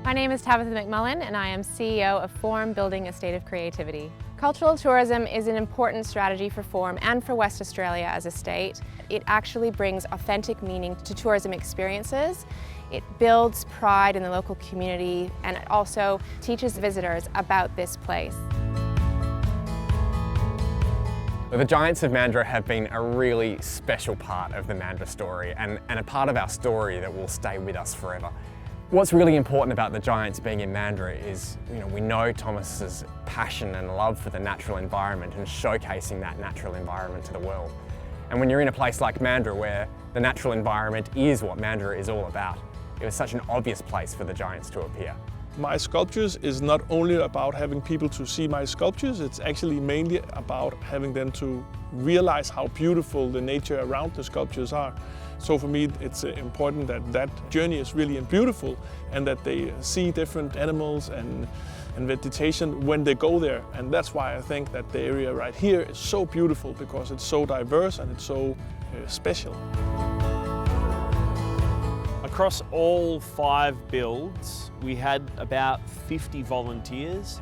My name is Tabitha McMullen and I am CEO of Forum Building a State of Creativity. Cultural tourism is an important strategy for Forum and for West Australia as a state. It actually brings authentic meaning to tourism experiences. It builds pride in the local community and it also teaches visitors about this place. The Giants of Mandurah have been a really special part of the Mandurah story and a part of our story that will stay with us forever. What's really important about the Giants being in Mandurah is, we know Thomas's passion and love for the natural environment and showcasing that natural environment to the world. And when you're in a place like Mandurah where the natural environment is what Mandurah is all about, it was such an obvious place for the Giants to appear. My sculptures is not only about having people to see my sculptures, it's actually mainly about having them to realize how beautiful the nature around the sculptures are. So for me, it's important that that journey is really beautiful and that they see different animals and vegetation when they go there. And that's why I think that the area right here is so beautiful, because it's so diverse and it's so special. Across all 5 builds, we had about 50 volunteers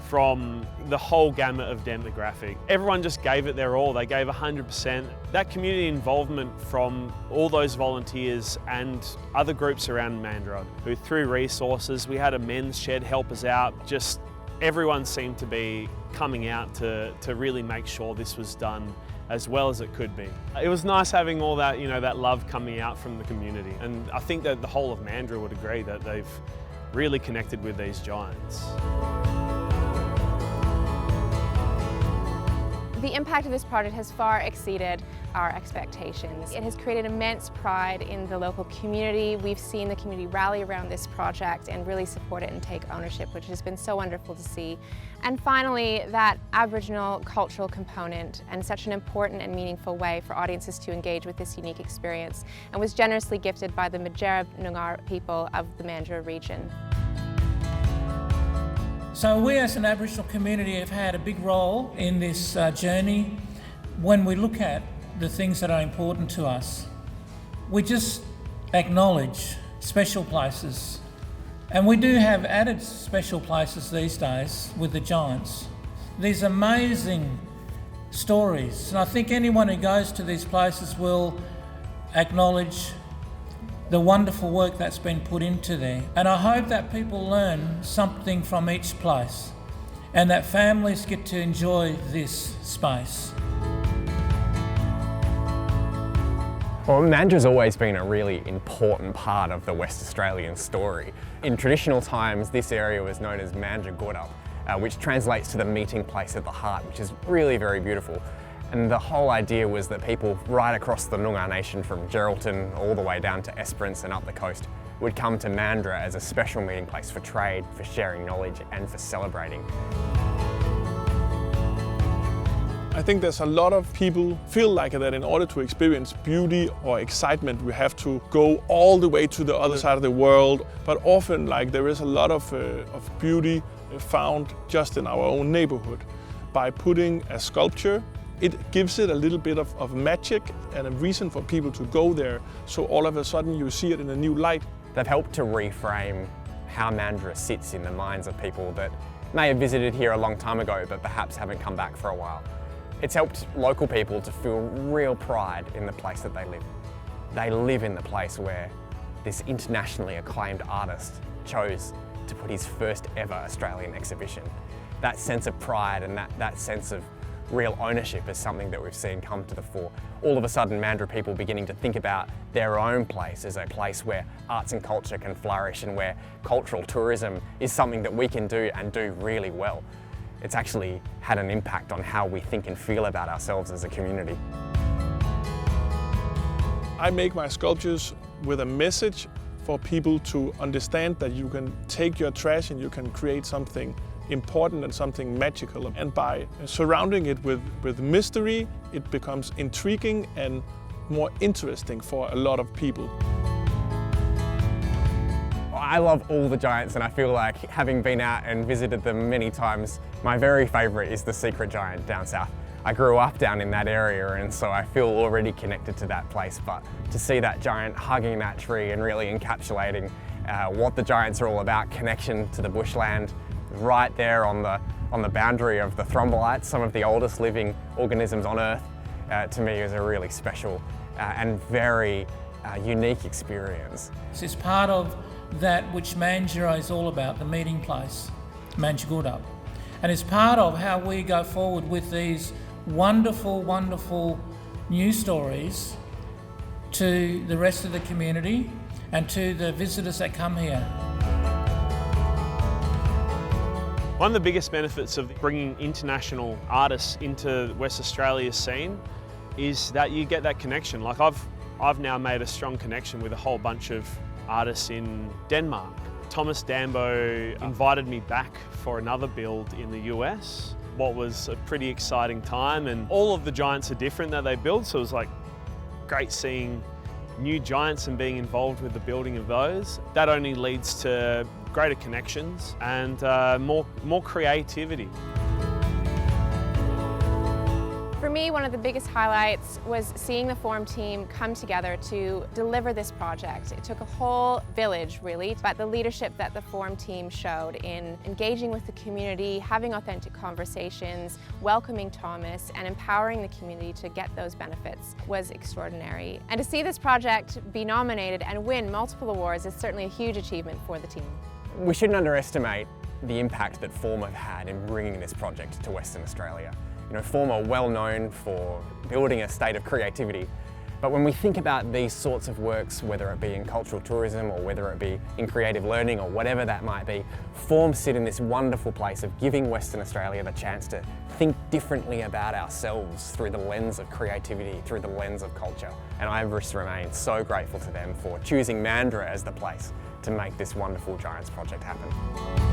from the whole gamut of demographic. Everyone just gave it their all, they gave 100%. That community involvement from all those volunteers and other groups around Mandurah who threw resources, we had a men's shed help us out, just everyone seemed to be coming out to really make sure this was done as well as it could be. It was nice having all that, that love coming out from the community. And I think that the whole of Mandurah would agree that they've really connected with these giants. The impact of this project has far exceeded our expectations. It has created immense pride in the local community. We've seen the community rally around this project and really support it and take ownership, which has been so wonderful to see. And finally, that Aboriginal cultural component and such an important and meaningful way for audiences to engage with this unique experience, and was generously gifted by the Mandurah Noongar people of the Mandurah region. So we as an Aboriginal community have had a big role in this journey. When we look at the things that are important to us, we just acknowledge special places. And we do have added special places these days with the Giants. These amazing stories. And I think anyone who goes to these places will acknowledge the wonderful work that's been put into there. And I hope that people learn something from each place and that families get to enjoy this space. Well, Mandurah's always been a really important part of the West Australian story. In traditional times, this area was known as Mandurah, which translates to the meeting place at the heart, which is really very beautiful. And the whole idea was that people right across the Noongar Nation, from Geraldton all the way down to Esperance and up the coast, would come to Mandurah as a special meeting place for trade, for sharing knowledge and for celebrating. I think there's a lot of people feel like that in order to experience beauty or excitement, we have to go all the way to the other side of the world. But often, there is a lot of beauty found just in our own neighborhood. By putting a sculpture, it gives it a little bit of magic and a reason for people to go there. So all of a sudden you see it in a new light. They've helped to reframe how Mandurah sits in the minds of people that may have visited here a long time ago but perhaps haven't come back for a while. It's helped local people to feel real pride in the place that they live. They live in the place where this internationally acclaimed artist chose to put his first ever Australian exhibition. That sense of pride and that sense of real ownership is something that we've seen come to the fore. All of a sudden, Mandurah people beginning to think about their own place as a place where arts and culture can flourish and where cultural tourism is something that we can do and do really well. It's actually had an impact on how we think and feel about ourselves as a community. I make my sculptures with a message for people to understand that you can take your trash and you can create something important and something magical. And by surrounding it with mystery, it becomes intriguing and more interesting for a lot of people. I love all the giants, and I feel like, having been out and visited them many times, my very favourite is the secret giant down south. I grew up down in that area, and so I feel already connected to that place, but to see that giant hugging that tree and really encapsulating what the Giants are all about, connection to the bushland, right there on the boundary of the thrombolites, some of the oldest living organisms on Earth, to me is a really special and very unique experience. This is part of that which Mandurah is all about, the meeting place, Mandurah. And it's part of how we go forward with these wonderful, wonderful news stories to the rest of the community and to the visitors that come here. One of the biggest benefits of bringing international artists into West Australia's scene is that you get that connection. Like I've now made a strong connection with a whole bunch of artists in Denmark. Thomas Dambo invited me back for another build in the US. What was a pretty exciting time, and all of the giants are different that they build, so it was like great seeing new giants and being involved with the building of those. That only leads to greater connections and more creativity. For me, one of the biggest highlights was seeing the Forum team come together to deliver this project. It took a whole village, really, but the leadership that the Forum team showed in engaging with the community, having authentic conversations, welcoming Thomas, and empowering the community to get those benefits was extraordinary. And to see this project be nominated and win multiple awards is certainly a huge achievement for the team. We shouldn't underestimate the impact that Forum have had in bringing this project to Western Australia. You know, Forum are well known for building a state of creativity, but when we think about these sorts of works, whether it be in cultural tourism or whether it be in creative learning or whatever that might be, Forum sit in this wonderful place of giving Western Australia the chance to think differently about ourselves through the lens of creativity, through the lens of culture. And I just remain so grateful to them for choosing Mandurah as the place to make this wonderful Giants project happen.